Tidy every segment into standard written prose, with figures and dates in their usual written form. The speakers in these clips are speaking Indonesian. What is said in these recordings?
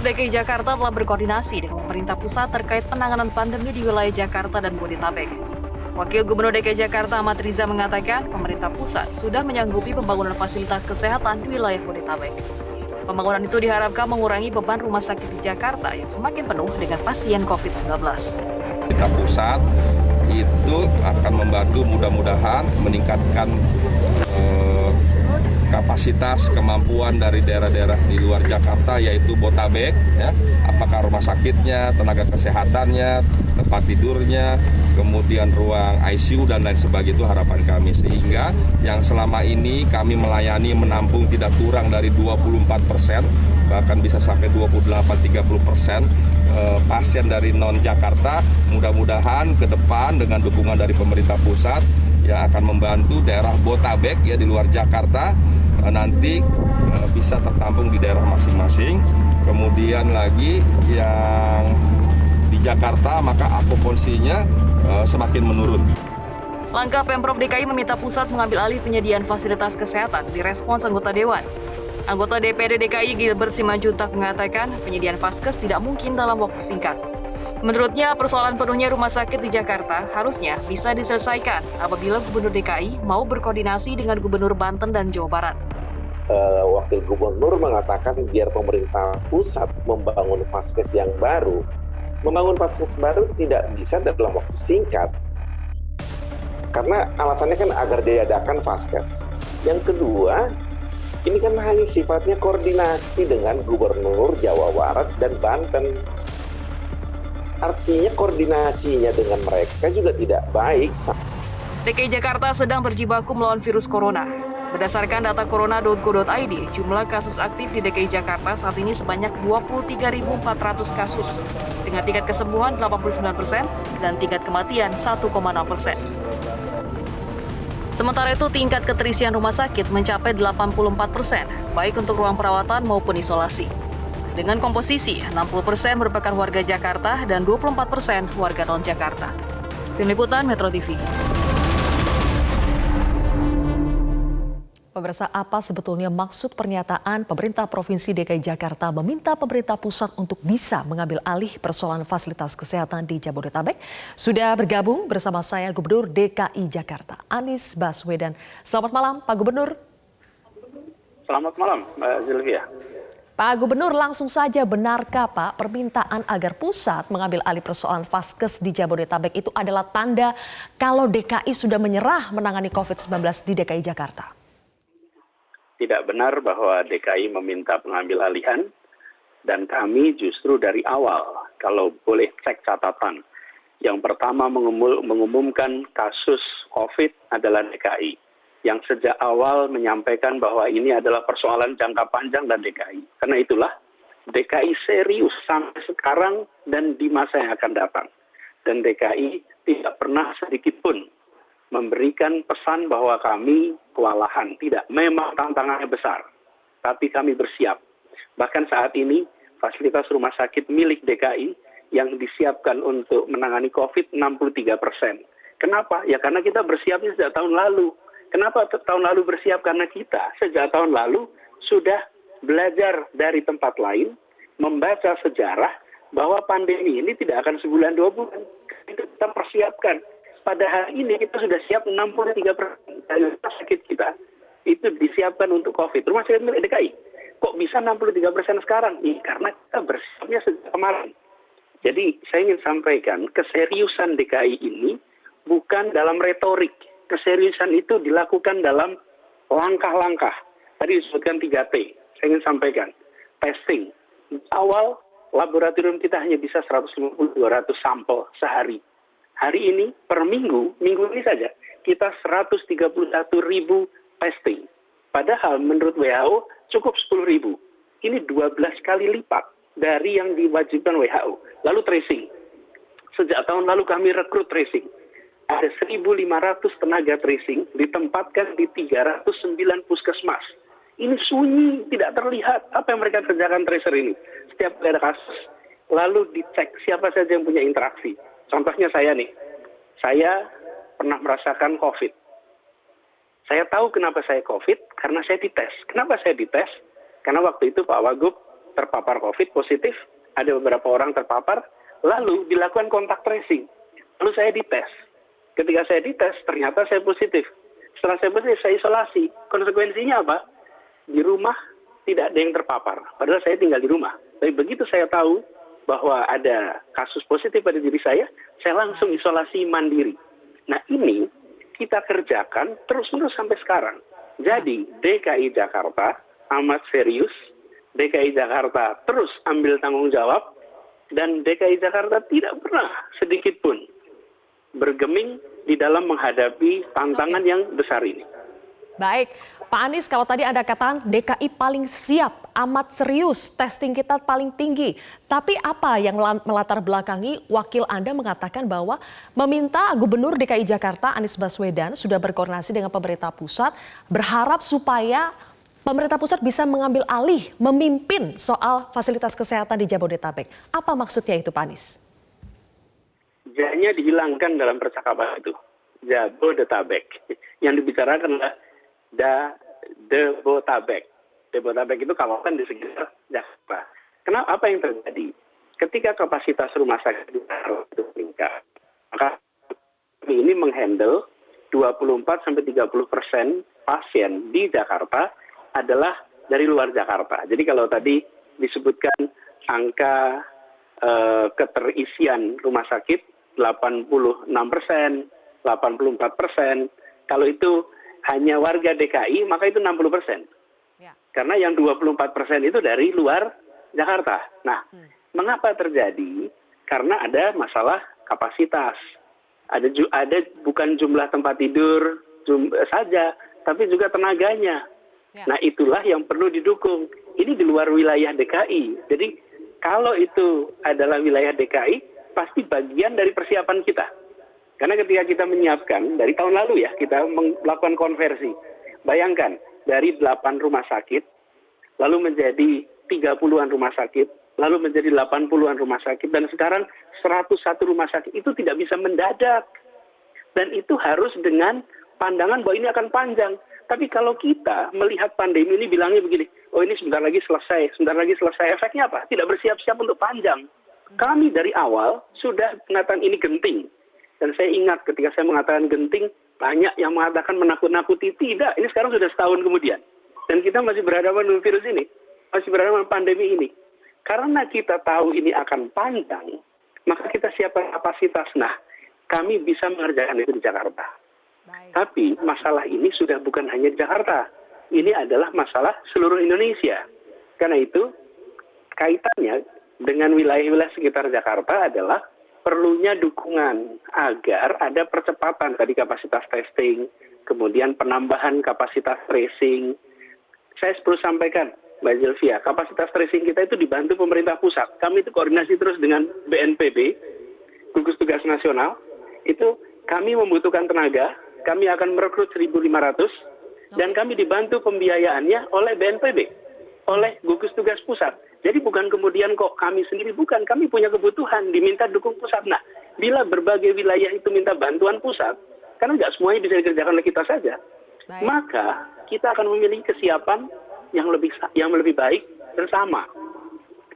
Pemprov DKI Jakarta telah berkoordinasi dengan pemerintah pusat terkait penanganan pandemi di wilayah Jakarta dan Bodetabek. Wakil Gubernur DKI Jakarta Ahmad Riza mengatakan pemerintah pusat sudah menyanggupi pembangunan fasilitas kesehatan di wilayah Bodetabek. Pembangunan itu diharapkan mengurangi beban rumah sakit di Jakarta yang semakin penuh dengan pasien COVID-19. Pemerintah pusat itu akan membantu mudah-mudahan meningkatkan kapasitas kemampuan dari daerah-daerah di luar Jakarta yaitu Botabek, ya, apakah rumah sakitnya, tenaga kesehatannya, tempat tidurnya, kemudian ruang ICU dan lain sebagainya, itu harapan kami sehingga yang selama ini kami melayani menampung tidak kurang dari 24%, bahkan bisa sampai 28-30% pasien dari non Jakarta. Mudah-mudahan ke depan dengan dukungan dari pemerintah pusat yang akan membantu daerah Botabek ya di luar Jakarta nanti bisa tertampung di daerah masing-masing. Kemudian lagi yang di Jakarta maka okupansinya semakin menurun. Langkah Pemprov DKI meminta pusat mengambil alih penyediaan fasilitas kesehatan di respons anggota Dewan. Anggota DPRD DKI Gilbert Simanjuntak mengatakan penyediaan vaskes tidak mungkin dalam waktu singkat. Menurutnya, persoalan penuhnya rumah sakit di Jakarta harusnya bisa diselesaikan apabila Gubernur DKI mau berkoordinasi dengan Gubernur Banten dan Jawa Barat. Wakil Gubernur mengatakan biar pemerintah pusat membangun vaskes yang baru. Membangun vaskes baru tidak bisa dalam waktu singkat. Karena alasannya kan agar diadakan vaskes. Yang kedua, ini kan hanya sifatnya koordinasi dengan Gubernur Jawa Barat dan Banten. Artinya koordinasinya dengan mereka juga tidak baik. DKI Jakarta sedang berjibaku melawan virus corona. Berdasarkan data corona.go.id, jumlah kasus aktif di DKI Jakarta saat ini sebanyak 23.400 kasus, dengan tingkat kesembuhan 89% dan tingkat kematian 1,6%. Sementara itu, tingkat keterisian rumah sakit mencapai 84%, baik untuk ruang perawatan maupun isolasi. Dengan komposisi 60% merupakan warga Jakarta dan 24% warga non-Jakarta. Tim Liputan Metro TV. Pemirsa, apa sebetulnya maksud pernyataan pemerintah Provinsi DKI Jakarta meminta pemerintah pusat untuk bisa mengambil alih persoalan fasilitas kesehatan di Jabodetabek? Sudah bergabung bersama saya Gubernur DKI Jakarta, Anies Baswedan. Selamat malam, Pak Gubernur. Selamat malam, Mbak Zilvia. Pak Gubernur, langsung saja benarkah Pak permintaan agar pusat mengambil alih persoalan vaskes di Jabodetabek itu adalah tanda kalau DKI sudah menyerah menangani COVID-19 di DKI Jakarta? Tidak benar bahwa DKI meminta pengambil alihan dan kami justru dari awal, kalau boleh cek catatan, yang pertama mengumumkan kasus COVID adalah DKI. Yang sejak awal menyampaikan bahwa ini adalah persoalan jangka panjang dan DKI. Karena itulah DKI serius sampai sekarang dan di masa yang akan datang. Dan DKI tidak pernah sedikit pun memberikan pesan bahwa kami kewalahan. Tidak, memang tantangannya besar. Tapi kami bersiap. Bahkan saat ini fasilitas rumah sakit milik DKI yang disiapkan untuk menangani COVID 63%. Kenapa? Ya karena kita bersiapnya sejak tahun lalu. Kenapa tahun lalu bersiap? Karena kita sejak tahun lalu sudah belajar dari tempat lain, membaca sejarah bahwa pandemi ini tidak akan sebulan 2 bulan. Itu kita persiapkan. Pada hari ini kita sudah siap 63% dari rumah sakit kita. Itu disiapkan untuk COVID. Rumah sakit milik DKI. Kok bisa 63% sekarang? Ya, karena kita bersiapnya sejak kemarin. Jadi saya ingin sampaikan keseriusan DKI ini bukan dalam retorik. Keseriusan itu dilakukan dalam langkah-langkah. Tadi disebutkan 3T. Saya ingin sampaikan. Testing. Awal, laboratorium kita hanya bisa 150-200 sampel sehari. Hari ini, per minggu ini saja, kita 131.000 testing. Padahal menurut WHO cukup 10.000. Ini 12 kali lipat dari yang diwajibkan WHO. Lalu tracing. Sejak tahun lalu kami rekrut tracing. Ada 1.500 tenaga tracing ditempatkan di 309 puskesmas. Ini sunyi, tidak terlihat apa yang mereka kerjakan tracer ini. Setiap ada kasus, lalu dicek siapa saja yang punya interaksi. Contohnya saya nih, saya pernah merasakan COVID. Saya tahu kenapa saya COVID, karena saya dites. Kenapa saya dites? Karena waktu itu Pak Wagub terpapar COVID positif, ada beberapa orang terpapar, lalu dilakukan kontak tracing. Lalu saya dites. Ketika saya dites, ternyata saya positif. Setelah saya positif, saya isolasi. Konsekuensinya apa? Di rumah tidak ada yang terpapar. Padahal saya tinggal di rumah. Tapi begitu saya tahu bahwa ada kasus positif pada diri saya langsung isolasi mandiri. Nah ini kita kerjakan terus-menerus sampai sekarang. Jadi DKI Jakarta amat serius, DKI Jakarta terus ambil tanggung jawab, dan DKI Jakarta tidak pernah sedikit pun bergeming di dalam menghadapi tantangan yang besar ini. Baik, Pak Anies, kalau tadi Anda katakan DKI paling siap, amat serius, testing kita paling tinggi. Tapi apa yang melatar belakangi wakil Anda mengatakan bahwa meminta Gubernur DKI Jakarta Anies Baswedan sudah berkoordinasi dengan pemerintah pusat, berharap supaya pemerintah pusat bisa mengambil alih, memimpin soal fasilitas kesehatan di Jabodetabek. Apa maksudnya itu, Pak Anies? J-nya dihilangkan dalam percakapan itu. Jabodetabek. Yang dibicarakan adalah Debotabek. Debotabek itu kawasan di sekitar Jakarta. Kenapa? Apa yang terjadi? Ketika kapasitas rumah sakit di Jakarta itu meningkat, maka kami ini menghandle 24-30% pasien di Jakarta adalah dari luar Jakarta. Jadi kalau tadi disebutkan angka keterisian rumah sakit 86%, 84%, kalau itu hanya warga DKI, maka itu 60%. Ya. Karena yang 24% itu dari luar Jakarta. Nah, mengapa terjadi? Karena ada masalah kapasitas. Ada bukan jumlah tempat tidur saja, tapi juga tenaganya. Ya. Nah, itulah yang perlu didukung. Ini di luar wilayah DKI. Jadi, kalau itu adalah wilayah DKI, pasti bagian dari persiapan kita. Karena ketika kita menyiapkan, dari tahun lalu ya, kita melakukan konversi. Bayangkan, dari 8 rumah sakit, lalu menjadi 30-an rumah sakit, lalu menjadi 80-an rumah sakit, dan sekarang 101 rumah sakit. Itu tidak bisa mendadak. Dan itu harus dengan pandangan bahwa ini akan panjang. Tapi kalau kita melihat pandemi ini bilangnya begini, oh ini sebentar lagi selesai, sebentar lagi selesai. Efeknya apa? Tidak bersiap-siap untuk panjang. Kami dari awal sudah mengatakan ini genting. Dan saya ingat ketika saya mengatakan genting, banyak yang mengatakan menakut-nakuti. Tidak, ini sekarang sudah setahun kemudian. Dan kita masih berhadapan dengan virus ini. Masih berhadapan dengan pandemi ini. Karena kita tahu ini akan panjang, maka kita siapkan kapasitas. Nah, kami bisa mengerjakan itu di Jakarta. Baik. Tapi masalah ini sudah bukan hanya di Jakarta. Ini adalah masalah seluruh Indonesia. Karena itu, kaitannya dengan wilayah-wilayah sekitar Jakarta adalah perlunya dukungan agar ada percepatan tadi kapasitas testing, kemudian penambahan kapasitas tracing. Saya perlu sampaikan, Mbak Zilvia, kapasitas tracing kita itu dibantu pemerintah pusat. Kami itu koordinasi terus dengan BNPB, Gugus Tugas Nasional. Itu kami membutuhkan tenaga, kami akan merekrut 1.500, dan kami dibantu pembiayaannya oleh BNPB, oleh Gugus Tugas Pusat. Jadi bukan kemudian kok kami sendiri, bukan. Kami punya kebutuhan, diminta dukung pusat. Nah, bila berbagai wilayah itu minta bantuan pusat, karena nggak semuanya bisa dikerjakan oleh kita saja, maka kita akan memiliki kesiapan yang lebih baik bersama.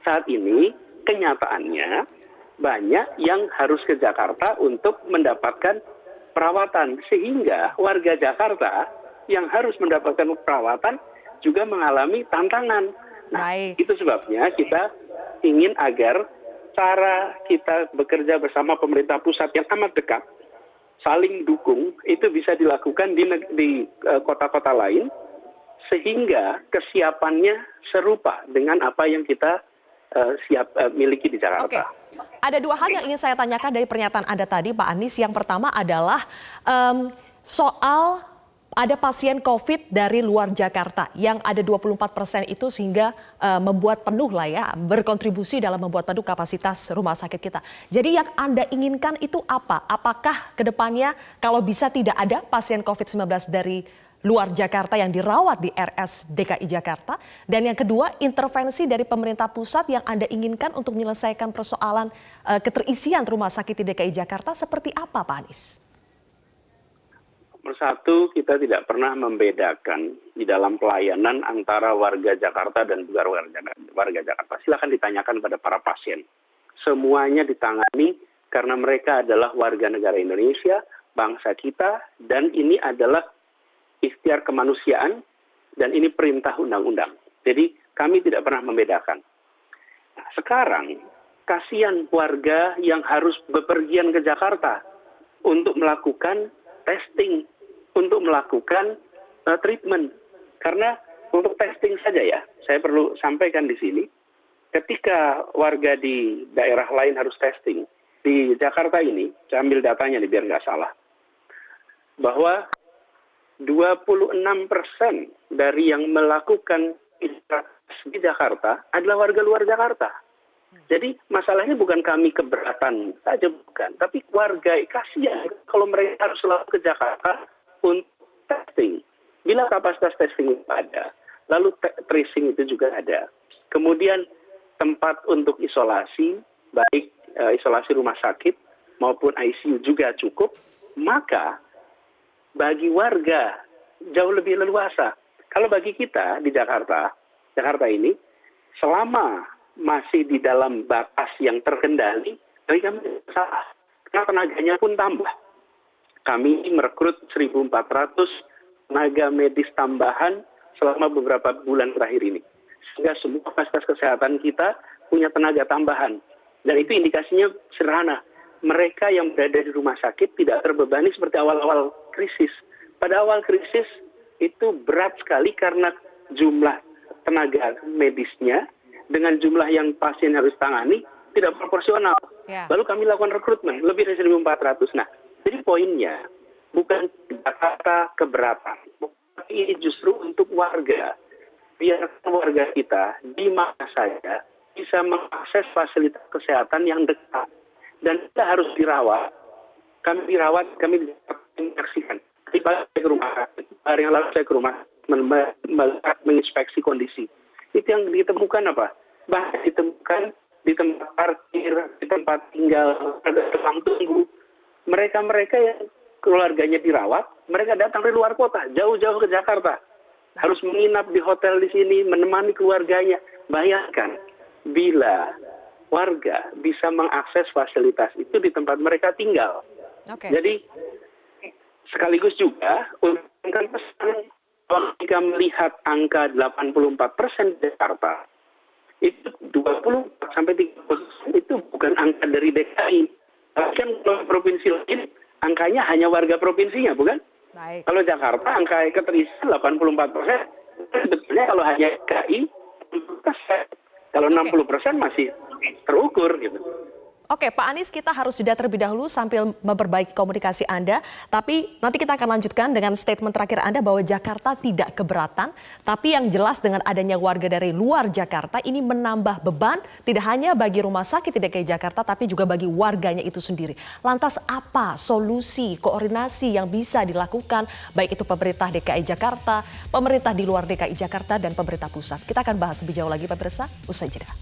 Saat ini, kenyataannya banyak yang harus ke Jakarta untuk mendapatkan perawatan. Sehingga warga Jakarta yang harus mendapatkan perawatan juga mengalami tantangan. Nah, itu sebabnya kita ingin agar cara kita bekerja bersama pemerintah pusat yang amat dekat, saling dukung, itu bisa dilakukan di kota-kota lain, sehingga kesiapannya serupa dengan apa yang kita miliki di Jakarta. Oke. Ada dua hal yang ingin saya tanyakan dari pernyataan Anda tadi, Pak Anies. Yang pertama adalah soal ada pasien COVID dari luar Jakarta yang ada 24% itu sehingga membuat penuh lah ya, berkontribusi dalam membuat penuh kapasitas rumah sakit kita. Jadi yang Anda inginkan itu apa? Apakah kedepannya kalau bisa tidak ada pasien COVID-19 dari luar Jakarta yang dirawat di RS DKI Jakarta? Dan yang kedua, intervensi dari pemerintah pusat yang Anda inginkan untuk menyelesaikan persoalan keterisian rumah sakit di DKI Jakarta seperti apa, Pak Anies? Satu, kita tidak pernah membedakan di dalam pelayanan antara warga Jakarta dan bukan warga Jakarta. Silakan ditanyakan pada para pasien. Semuanya ditangani karena mereka adalah warga negara Indonesia, bangsa kita, dan ini adalah ikhtiar kemanusiaan, dan ini perintah undang-undang. Jadi kami tidak pernah membedakan. Nah, sekarang, kasihan warga yang harus bepergian ke Jakarta untuk melakukan testing, untuk melakukan treatment. Karena untuk testing saja ya, saya perlu sampaikan di sini, ketika warga di daerah lain harus testing, di Jakarta ini, saya ambil datanya nih biar nggak salah, bahwa 26% dari yang melakukan isolasi di Jakarta adalah warga luar Jakarta. Jadi masalahnya bukan kami keberatan saja, bukan. Tapi warga kasihan kalau mereka harus selalu ke Jakarta untuk testing. Bila kapasitas testing itu ada, lalu tracing itu juga ada. Kemudian tempat untuk isolasi, baik isolasi rumah sakit maupun ICU juga cukup, maka bagi warga jauh lebih leluasa. Kalau bagi kita di Jakarta ini, selama masih di dalam batas yang terkendali, bagi kami salah. Karena tenaganya pun tambah. Kami merekrut 1.400 tenaga medis tambahan selama beberapa bulan terakhir ini. Sehingga semua fasilitas kesehatan kita punya tenaga tambahan. Dan itu indikasinya sederhana. Mereka yang berada di rumah sakit tidak terbebani seperti awal-awal krisis. Pada awal krisis itu berat sekali karena jumlah tenaga medisnya dengan jumlah yang pasien harus tangani tidak proporsional. Ya. Lalu kami lakukan rekrutmen lebih dari 1.400. Nah, jadi poinnya bukan kata keberatan, ini justru untuk warga. Biar warga kita di mana saja bisa mengakses fasilitas kesehatan yang dekat dan kita harus dirawat. Kami dirawat, kami menyaksikan. Tiba saya ke rumah sakit, hari yang lalu saya ke rumah menginspeksi kondisi. Itu yang ditemukan apa? Bahkan ditemukan di tempat parkir, di tempat tinggal, ada ruang tunggu. Mereka-mereka yang keluarganya dirawat, mereka datang dari luar kota, jauh-jauh ke Jakarta. Harus menginap di hotel di sini, menemani keluarganya. Bayangkan, bila warga bisa mengakses fasilitas itu di tempat mereka tinggal. Okay. Jadi, sekaligus juga, untuk pesan, jika melihat angka 84% di Jakarta, itu 20-30% itu bukan angka dari DKI. Tapi kan kalau provinsi lain, angkanya hanya warga provinsinya, bukan? Baik. Kalau Jakarta, angka keterisian 84%, sebetulnya kalau hanya DKI, 60%. Kalau 60% masih terukur, gitu. Oke, Pak Anies, kita harus jeda terlebih dahulu sambil memperbaiki komunikasi Anda. Tapi nanti kita akan lanjutkan dengan statement terakhir Anda bahwa Jakarta tidak keberatan. Tapi yang jelas dengan adanya warga dari luar Jakarta ini menambah beban tidak hanya bagi rumah sakit di DKI Jakarta, tapi juga bagi warganya itu sendiri. Lantas apa solusi koordinasi yang bisa dilakukan baik itu pemerintah DKI Jakarta, pemerintah di luar DKI Jakarta, dan pemerintah pusat? Kita akan bahas lebih jauh lagi pemirsa, usai jeda.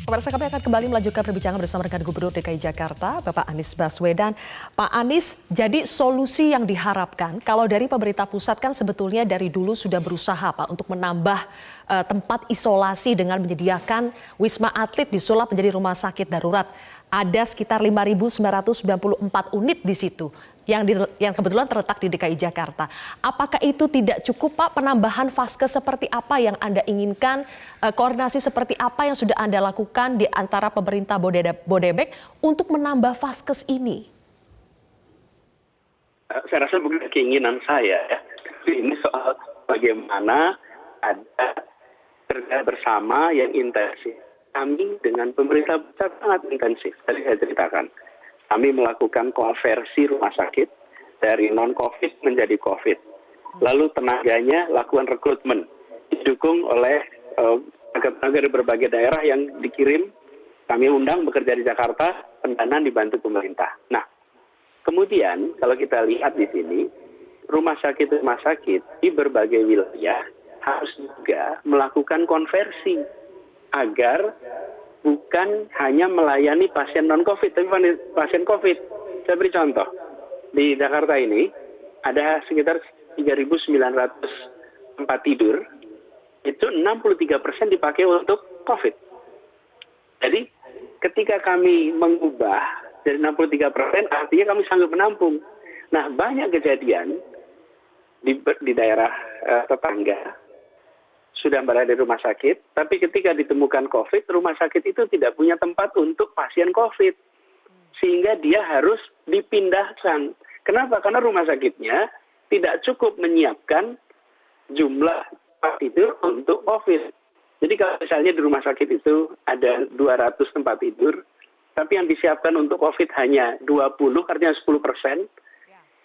Pemirsa, kami akan kembali melanjutkan perbincangan bersama dengan Gubernur DKI Jakarta, Bapak Anies Baswedan. Pak Anies, jadi solusi yang diharapkan, kalau dari pemerintah pusat kan sebetulnya dari dulu sudah berusaha Pak untuk menambah tempat isolasi dengan menyediakan Wisma Atlet disulap menjadi rumah sakit darurat. Ada sekitar 5.994 unit di situ yang kebetulan terletak di DKI Jakarta. Apakah itu tidak cukup Pak? Penambahan vaskes seperti apa yang Anda inginkan? Koordinasi seperti apa yang sudah Anda lakukan di antara pemerintah Bodebek untuk menambah vaskes ini? Saya rasa bukan keinginan saya ya. Ini soal bagaimana ada kerja bersama yang intensif. Kami dengan pemerintah sangat intensif. Tadi saya ceritakan. Kami melakukan konversi rumah sakit dari non-COVID menjadi COVID. Lalu tenaganya lakukan rekrutmen. Didukung oleh tenaga dari berbagai daerah yang dikirim. Kami undang bekerja di Jakarta, pendanaan dibantu pemerintah. Nah, kemudian kalau kita lihat di sini, rumah sakit di berbagai wilayah harus juga melakukan konversi agar bukan hanya melayani pasien non-COVID, tapi pasien COVID. Saya beri contoh. Di Jakarta ini ada sekitar 3.900 tempat tidur, itu 63% dipakai untuk COVID. Jadi ketika kami mengubah dari 63%, artinya kami sanggup menampung. Nah, banyak kejadian di daerah tetangga sudah berada di rumah sakit, tapi ketika ditemukan COVID, rumah sakit itu tidak punya tempat untuk pasien COVID. Sehingga dia harus dipindahkan. Kenapa? Karena rumah sakitnya tidak cukup menyiapkan jumlah tempat tidur untuk COVID. Jadi kalau misalnya di rumah sakit itu ada 200 tempat tidur, tapi yang disiapkan untuk COVID hanya 20, artinya 10%.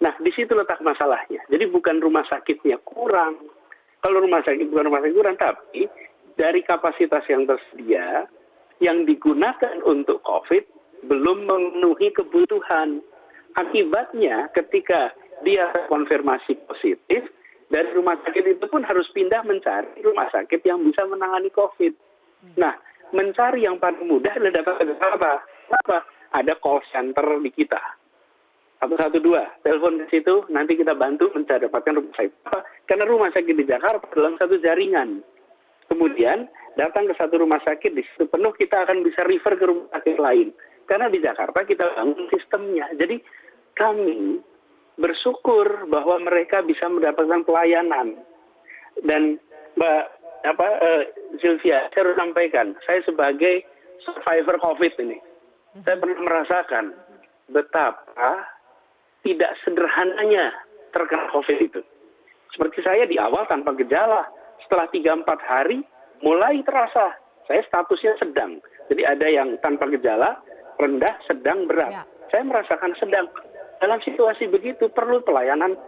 Nah, di situ letak masalahnya. Jadi bukan rumah sakitnya kurang. Kalau rumah sakit bukan rumah sakit kurang, tapi dari kapasitas yang tersedia, yang digunakan untuk COVID belum memenuhi kebutuhan. Akibatnya ketika dia konfirmasi positif, dari rumah sakit itu pun harus pindah mencari rumah sakit yang bisa menangani COVID. Nah, mencari yang paling mudah adalah dapat apa? Kenapa? Ada call center di kita. 112, telepon ke situ, nanti kita bantu mencari dapatkan rumah sakit. Apa? Karena rumah sakit di Jakarta dalam satu jaringan. Kemudian datang ke satu rumah sakit, di situ penuh, kita akan bisa refer ke rumah sakit lain. Karena di Jakarta kita bangun sistemnya. Jadi kami bersyukur bahwa mereka bisa mendapatkan pelayanan. Dan Mbak Sylvia, saya harus sampaikan, saya sebagai survivor COVID ini, saya pernah merasakan betapa tidak sederhananya terkena COVID itu. Seperti saya di awal tanpa gejala, setelah 3-4 hari mulai terasa, saya statusnya sedang. Jadi ada yang tanpa gejala, rendah, sedang, berat. Saya merasakan sedang. Dalam situasi begitu perlu pelayanan.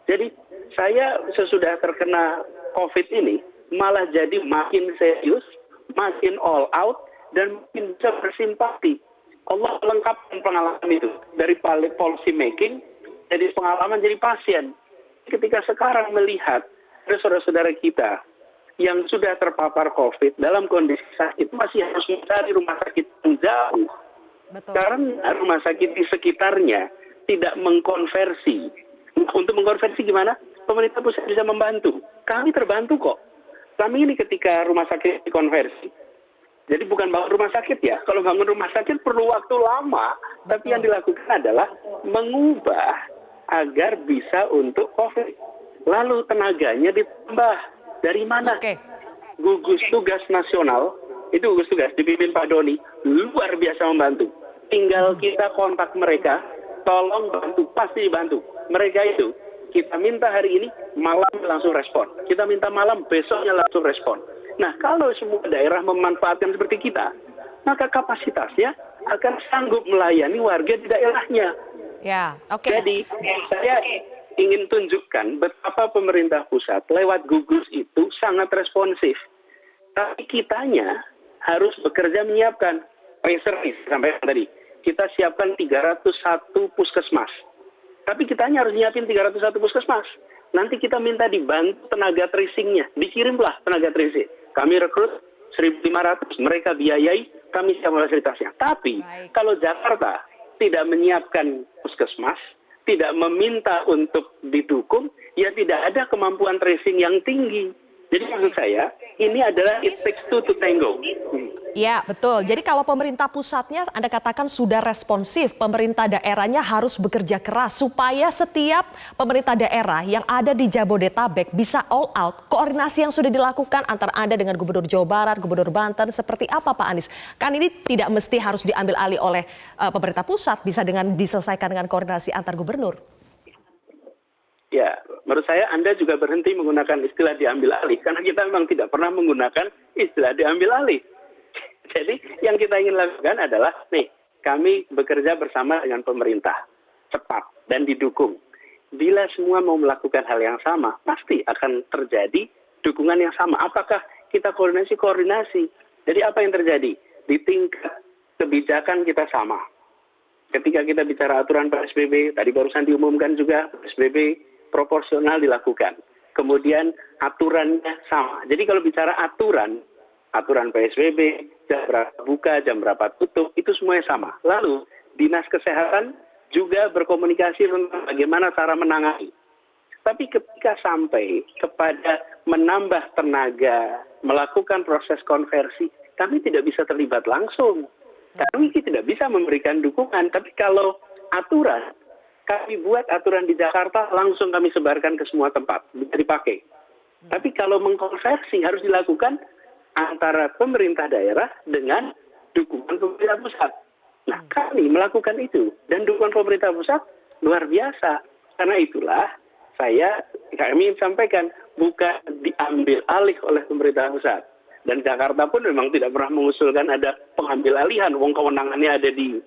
Jadi saya sesudah terkena COVID ini malah jadi makin serius, makin all out, dan makin bisa bersimpati. Allah lengkapkan pengalaman itu. Dari policy making, jadi pengalaman jadi pasien. Ketika sekarang melihat ada saudara-saudara kita yang sudah terpapar COVID dalam kondisi sakit, masih harus mencari rumah sakit yang jauh. Betul. Karena rumah sakit di sekitarnya tidak mengkonversi. Untuk mengkonversi gimana? Pemerintah pusat bisa membantu. Kami terbantu kok. Kami ini ketika rumah sakit dikonversi, jadi bukan bangun rumah sakit ya. Kalau bangun rumah sakit perlu waktu lama. Betul. Tapi yang dilakukan adalah mengubah agar bisa untuk COVID. Lalu tenaganya ditambah. Dari mana? Gugus Tugas Nasional, itu gugus tugas dipimpin Pak Doni, luar biasa membantu. Tinggal kita kontak mereka, tolong bantu, pasti dibantu. Mereka itu, kita minta hari ini, malam langsung respon. Kita minta malam, besoknya langsung respon. Nah, kalau semua daerah memanfaatkan seperti kita, maka kapasitasnya akan sanggup melayani warga di daerahnya. Ya, oke. Jadi, saya ingin tunjukkan betapa pemerintah pusat lewat gugus itu sangat responsif. Tapi kitanya harus bekerja menyiapkan reservis sampai tadi. Kita siapkan 301 puskesmas. Tapi kitanya harus nyiapin 301 puskesmas. Nanti kita minta dibantu tenaga tracingnya. Dikirimlah tenaga tracing. Kami rekrut 1.500, mereka biayai, kami siap fasilitasnya. Tapi kalau Jakarta tidak menyiapkan puskesmas, tidak meminta untuk didukung, ya tidak ada kemampuan tracing yang tinggi. Jadi maksud saya, ini adalah it takes two to tango. Ya, betul. Jadi kalau pemerintah pusatnya Anda katakan sudah responsif, pemerintah daerahnya harus bekerja keras supaya setiap pemerintah daerah yang ada di Jabodetabek bisa all out. Koordinasi yang sudah dilakukan antara Anda dengan Gubernur Jawa Barat, Gubernur Banten, seperti apa Pak Anies? Kan ini tidak mesti harus diambil alih oleh pemerintah pusat, bisa diselesaikan dengan koordinasi antar gubernur. Ya, menurut saya Anda juga berhenti menggunakan istilah diambil alih, karena kita memang tidak pernah menggunakan istilah diambil alih. Jadi yang kita ingin lakukan adalah, nih, kami bekerja bersama dengan pemerintah, cepat dan didukung. Bila semua mau melakukan hal yang sama, pasti akan terjadi dukungan yang sama. Apakah kita koordinasi? Jadi apa yang terjadi? Di tingkat kebijakan kita sama. Ketika kita bicara aturan PSBB, tadi barusan diumumkan juga PSBB proporsional dilakukan. kemudian aturannya sama. Jadi kalau bicara aturan PSBB, jam berapa buka, jam berapa tutup, itu semuanya sama. Lalu Dinas Kesehatan juga berkomunikasi tentang bagaimana cara menangani. Tapi ketika sampai kepada menambah tenaga, melakukan proses konversi, kami tidak bisa terlibat langsung. Kami tidak bisa memberikan dukungan. Tapi kalau aturan, kami buat aturan di Jakarta, langsung kami sebarkan ke semua tempat, bisa dipakai. Tapi kalau mengkonversi harus dilakukan antara pemerintah daerah dengan dukungan pemerintah pusat. Nah, kami melakukan itu. Dan dukungan pemerintah pusat luar biasa. Karena itulah kami sampaikan, bukan diambil alih oleh pemerintah pusat. Dan Jakarta pun memang tidak pernah mengusulkan ada pengambil alihan. Wong kewenangannya ada di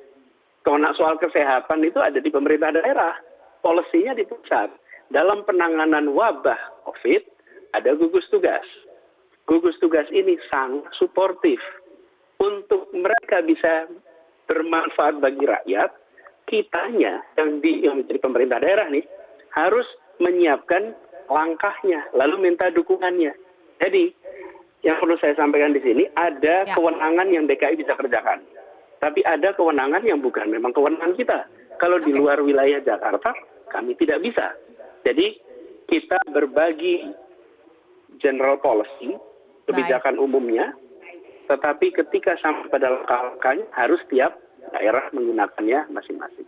soal kesehatan itu ada di pemerintah daerah. Polisinya di pusat. Dalam penanganan wabah COVID ada gugus tugas. Gugus tugas ini sangat suportif untuk mereka bisa bermanfaat bagi rakyat. Kitanya yang menjadi pemerintah daerah nih harus menyiapkan langkahnya, lalu minta dukungannya. Jadi yang perlu saya sampaikan di sini, ada kewenangan yang DKI bisa kerjakan. Tapi ada kewenangan yang bukan memang kewenangan kita. Kalau di luar wilayah Jakarta, kami tidak bisa. Jadi kita berbagi general policy, kebijakan umumnya, tetapi ketika sampai pada langkah-langkahnya harus tiap daerah menggunakannya masing-masing.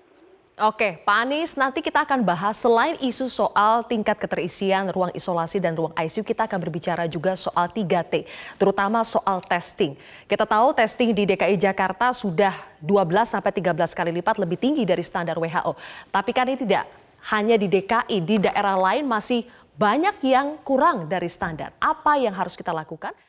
Oke, Pak Anies, nanti kita akan bahas selain isu soal tingkat keterisian ruang isolasi dan ruang ICU, kita akan berbicara juga soal 3T, terutama soal testing. Kita tahu testing di DKI Jakarta sudah 12 sampai 13 kali lipat lebih tinggi dari standar WHO. Tapi kan ini tidak hanya di DKI, di daerah lain masih banyak yang kurang dari standar. Apa yang harus kita lakukan?